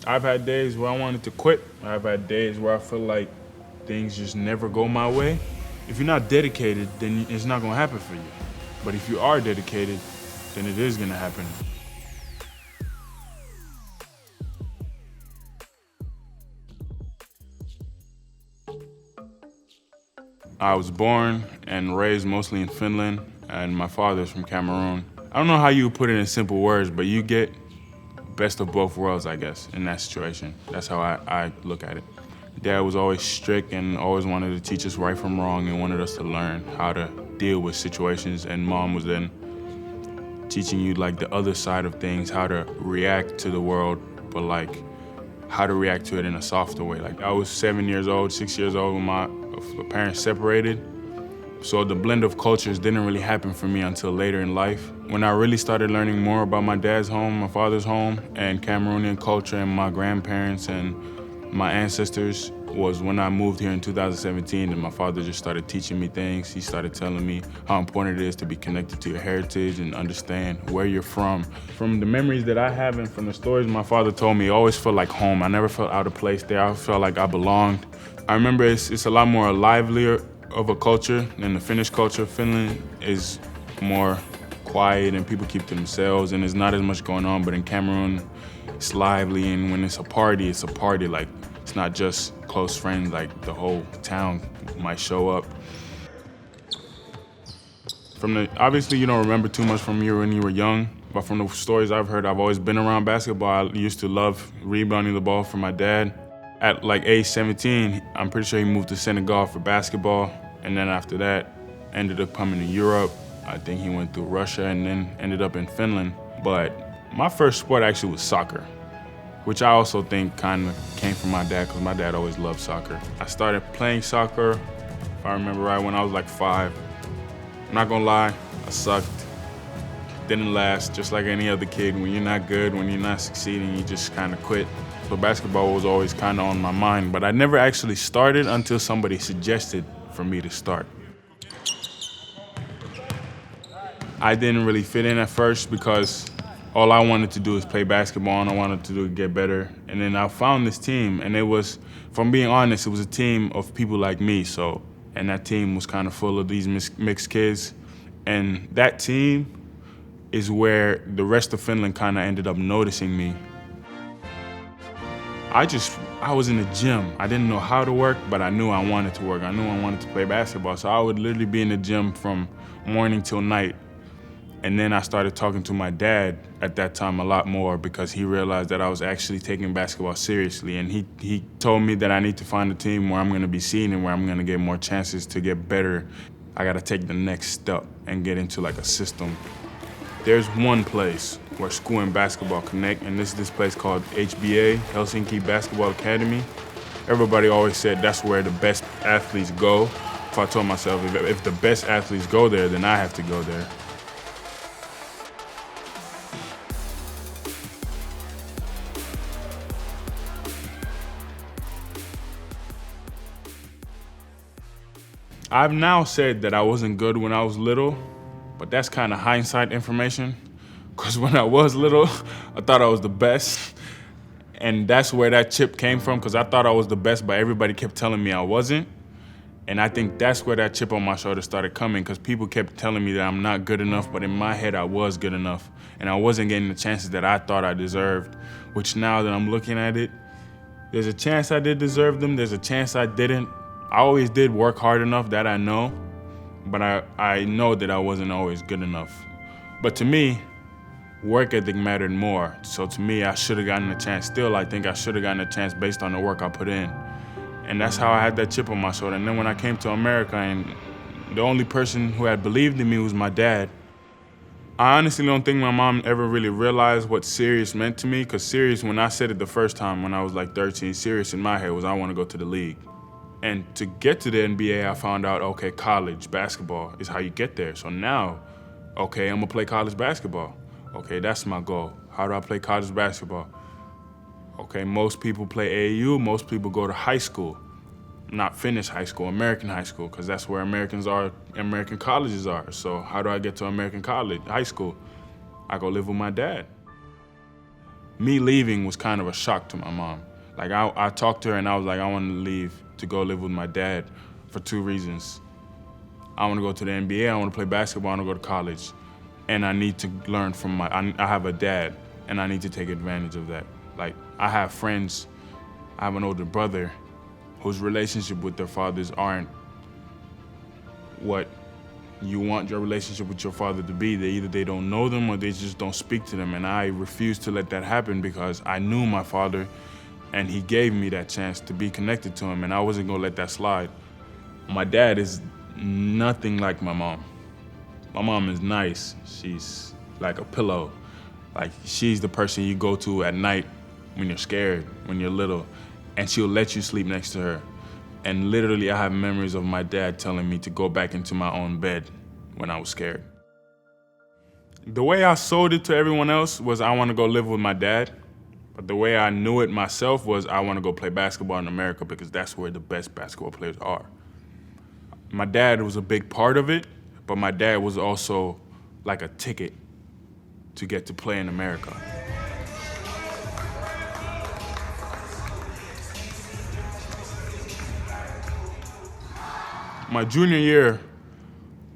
I've had days where I wanted to quit. I've had days where I feel like things just never go my way. If you're not dedicated, then it's not gonna happen for you. But if you are dedicated, then it is gonna happen. I was born and raised mostly in Finland, and my father's from Cameroon. I don't know how you would put it in simple words, but you get best of both worlds, I guess, in that situation. That's how I look at it. Dad was always strict and always wanted to teach us right from wrong and wanted us to learn how to deal with situations, and mom was then teaching you like the other side of things, how to react to the world, but like how to react to it in a softer way. Like I was 7 years old, 6 years old when my parents separated. So the blend of cultures didn't really happen for me until later in life. When I really started learning more about my dad's home, my father's home, and Cameroonian culture and my grandparents and my ancestors was when I moved here in 2017, and my father just started teaching me things. He started telling me how important it is to be connected to your heritage and understand where you're from. From the memories that I have and from the stories my father told me, it always felt like home. I never felt out of place there. I felt like I belonged. I remember it's a lot more livelier of a culture than the Finnish culture. Finland is more quiet and people keep to themselves and there's not as much going on, but in Cameroon, it's lively, and when it's a party, it's a party. Like, it's not just close friends, like the whole town might show up. Obviously you don't remember too much from when you were young, but from the stories I've heard, I've always been around basketball. I used to love rebounding the ball from my dad. At like age 17, I'm pretty sure he moved to Senegal for basketball, and then after that, ended up coming to Europe. I think he went through Russia and then ended up in Finland. But my first sport actually was soccer, which I also think kind of came from my dad, because my dad always loved soccer. I started playing soccer, if I remember right, when I was like 5. I'm not gonna lie, I sucked. Didn't last, just like any other kid. When you're not good, when you're not succeeding, you just kind of quit. So basketball was always kind of on my mind, but I never actually started until somebody suggested for me to start. I didn't really fit in at first because all I wanted to do is play basketball and I wanted to do is get better. And then I found this team, and it was, if I'm being honest, it was a team of people like me. And that team was kind of full of these mixed kids. And that team is where the rest of Finland kind of ended up noticing me. I was in the gym. I didn't know how to work, but I knew I wanted to work. I knew I wanted to play basketball. So I would literally be in the gym from morning till night. And then I started talking to my dad at that time a lot more, because he realized that I was actually taking basketball seriously. And he told me that I need to find a team where I'm gonna be seen and where I'm gonna get more chances to get better. I gotta take the next step and get into like a system. There's one place where school and basketball connect, and this is this place called HBA, Helsinki Basketball Academy. Everybody always said that's where the best athletes go. So I told myself, if the best athletes go there, then I have to go there. I've now said that I wasn't good when I was little, but that's kind of hindsight information. Because when I was little, I thought I was the best. And that's where that chip came from, because I thought I was the best, but everybody kept telling me I wasn't. And I think that's where that chip on my shoulder started coming, because people kept telling me that I'm not good enough, but in my head I was good enough. And I wasn't getting the chances that I thought I deserved, which now that I'm looking at it, there's a chance I did deserve them, there's a chance I didn't. I always did work hard enough, that I know, but I know that I wasn't always good enough. But to me, work ethic mattered more. So to me, I should have gotten a chance. Still, I think I should have gotten a chance based on the work I put in. And that's how I had that chip on my shoulder. And then when I came to America, and the only person who had believed in me was my dad. I honestly don't think my mom ever really realized what serious meant to me, because serious, when I said it the first time when I was like 13, serious in my head was I want to go to the league. And to get to the NBA, I found out, okay, college basketball is how you get there. So now, okay, I'm gonna play college basketball. Okay, that's my goal. How do I play college basketball? Okay, most people play AAU, most people go to high school. Not Finnish high school, American high school, because that's where American colleges are. So how do I get to American college, high school? I go live with my dad. me leaving was kind of a shock to my mom. Like I talked to her and I was like, I want to leave to go live with my dad for 2 reasons. I want to go to the NBA, I want to play basketball, I want to go to college. And I need to learn from I have a dad and I need to take advantage of that. Like I have friends, I have an older brother whose relationship with their fathers aren't what you want your relationship with your father to be. Either they don't know them or they just don't speak to them. And I refused to let that happen because I knew my father and he gave me that chance to be connected to him and I wasn't gonna let that slide. My dad is nothing like my mom. My mom is nice. She's like a pillow. Like she's the person you go to at night when you're scared, when you're little, and she'll let you sleep next to her. And literally I have memories of my dad telling me to go back into my own bed when I was scared. The way I sold it to everyone else was I want to go live with my dad. But the way I knew it myself was I want to go play basketball in America because that's where the best basketball players are. My dad was a big part of it, but my dad was also like a ticket to get to play in America. My junior year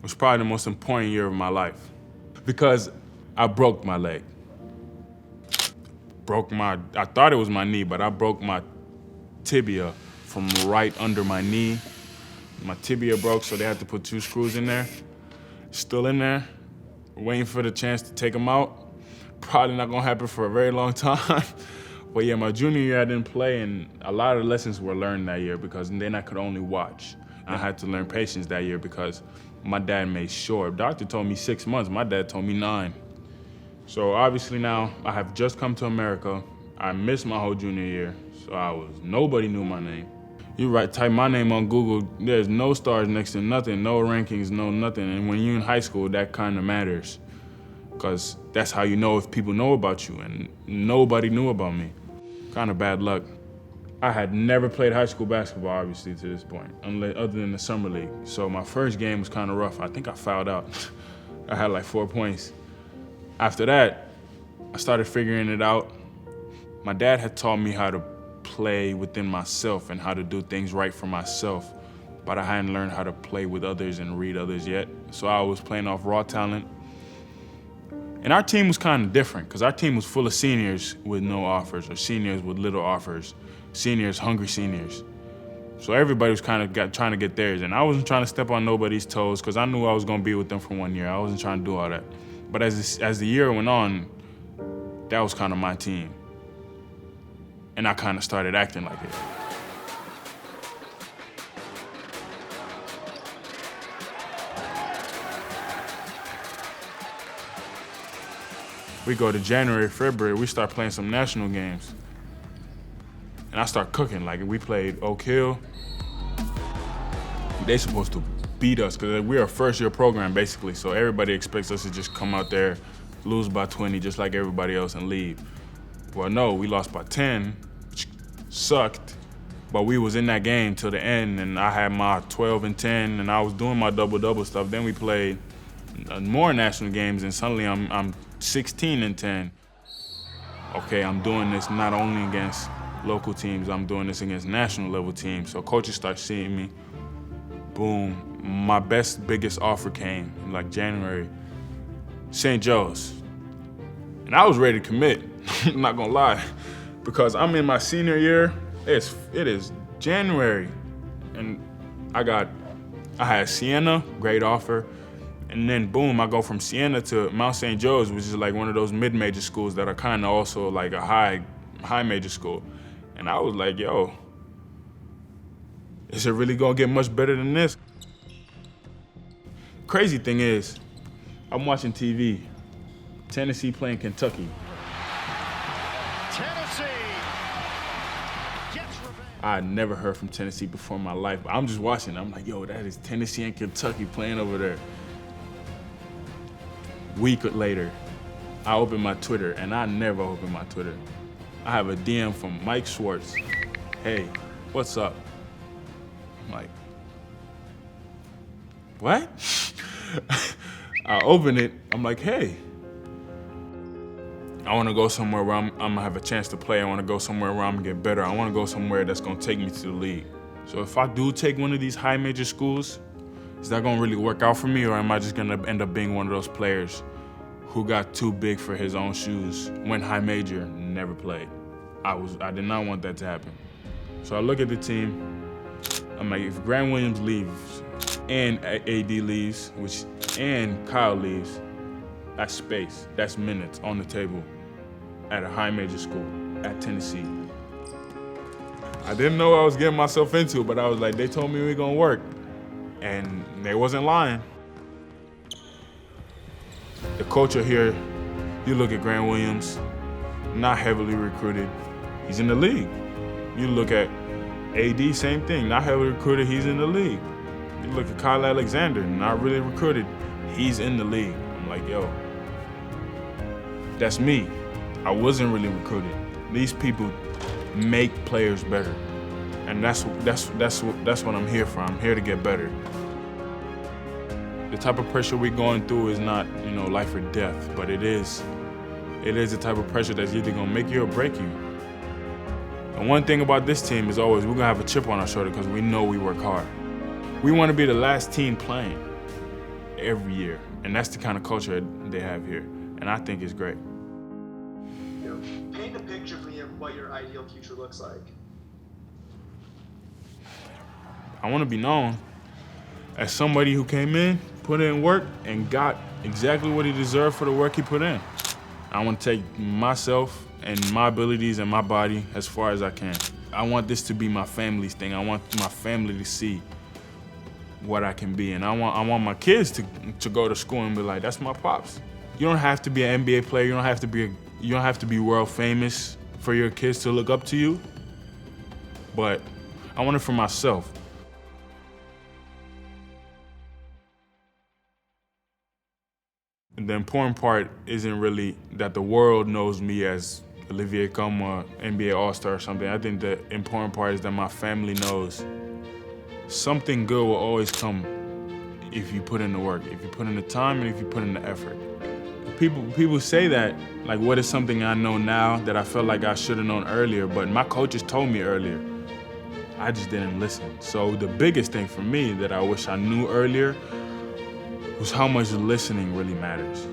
was probably the most important year of my life because I broke my leg. I thought it was my knee, but I broke my tibia from right under my knee. My tibia broke, so they had to put 2 screws in there. Still in there, waiting for the chance to take them out. Probably not gonna happen for a very long time. But yeah, my junior year I didn't play and a lot of lessons were learned that year because then I could only watch. I had to learn patience that year because my dad made sure. Doctor told me 6 months, my dad told me 9. So obviously now I have just come to America. I missed my whole junior year, so nobody knew my name. You type my name on Google, there's no stars next to nothing, no rankings, no nothing. And when you're in high school, that kind of matters because that's how you know if people know about you, and nobody knew about me. Kind of bad luck. I had never played high school basketball, obviously, to this point, other than the summer league. So my first game was kind of rough. I think I fouled out. I had like 4 points. After that, I started figuring it out. My dad had taught me how to play within myself and how to do things right for myself, but I hadn't learned how to play with others and read others yet. So I was playing off raw talent. And our team was kind of different because our team was full of seniors with no offers or seniors with little offers, seniors, hungry seniors. So everybody was kind of trying to get theirs. And I wasn't trying to step on nobody's toes because I knew I was going to be with them for 1 year. I wasn't trying to do all that. But as the year went on, that was kind of my team. And I kind of started acting like it. We go to January, February, we start playing some national games. And I start cooking, like we played Oak Hill. They supposed to beat us because we're a first-year program, basically, so everybody expects us to just come out there, lose by 20 just like everybody else and leave. Well, no, we lost by 10, which sucked, but we was in that game till the end, and I had my 12 and 10, and I was doing my double-double stuff. Then we played more national games, and suddenly I'm 16 and 10. Okay, I'm doing this not only against local teams, I'm doing this against national level teams. So coaches start seeing me. Boom, my biggest offer came in like January, St. Joe's. And I was ready to commit, I'm not gonna lie, because I'm in my senior year, it is January, and I had Siena, great offer, and then boom, I go from Siena to Mount St. Joe's, which is like one of those mid-major schools that are kind of also like a high major school. And I was like, yo, is it really gonna get much better than this? Crazy thing is, I'm watching TV, Tennessee playing Kentucky. Tennessee gets revenge. I had never heard from Tennessee before in my life, but I'm just watching. I'm like, yo, that is Tennessee and Kentucky playing over there. Week later, I open my Twitter, and I never open my Twitter. I have a DM from Mike Schwartz. Hey, what's up? I'm like, what? I open it, I'm like, hey. I I want to go somewhere where I'm gonna have a chance to play. I want to go somewhere where I'm gonna get better. I want to go somewhere that's gonna take me to the league. So if I do take one of these high major schools, is that gonna really work out for me, or am I just gonna end up being one of those players who got too big for his own shoes, went high major, never played? I did not want that to happen. So I look at the team, I'm like, if Grant Williams leaves and AD leaves, and Kyle leaves, that's space, that's minutes on the table at a high major school, at Tennessee. I didn't know what I was getting myself into, but I was like, they told me we were gonna work, and they wasn't lying. The culture here, you look at Grant Williams, not heavily recruited, he's in the league. You look at AD, same thing, not heavily recruited, he's in the league. You look at Kyle Alexander, not really recruited, he's in the league. I'm like, yo, that's me. I wasn't really recruited. These people make players better. And that's what I'm here for. I'm here to get better. The type of pressure we're going through is not, life or death, but it is the type of pressure that's either gonna make you or break you. And one thing about this team is always we're gonna have a chip on our shoulder because we know we work hard. We want to be the last team playing every year, and that's the kind of culture they have here, and I think it's great. Paint a picture for me of what your ideal future looks like. I want to be known as somebody who came in, put in work, and got exactly what he deserved for the work he put in. I want to take myself and my abilities and my body as far as I can. I want this to be my family's thing. I want my family to see what I can be, and I want my kids to go to school and be like, that's my pops. You don't have to be an NBA player. You don't have to be world famous for your kids to look up to you. But I want it for myself. And the important part isn't really that the world knows me as Olivier Nkamhoua, NBA All-Star or something. I think the important part is that my family knows something good will always come if you put in the work, if you put in the time and if you put in the effort. People say that, like, what is something I know now that I felt like I should have known earlier, but my coaches told me earlier. I just didn't listen. So the biggest thing for me that I wish I knew earlier was how much listening really matters.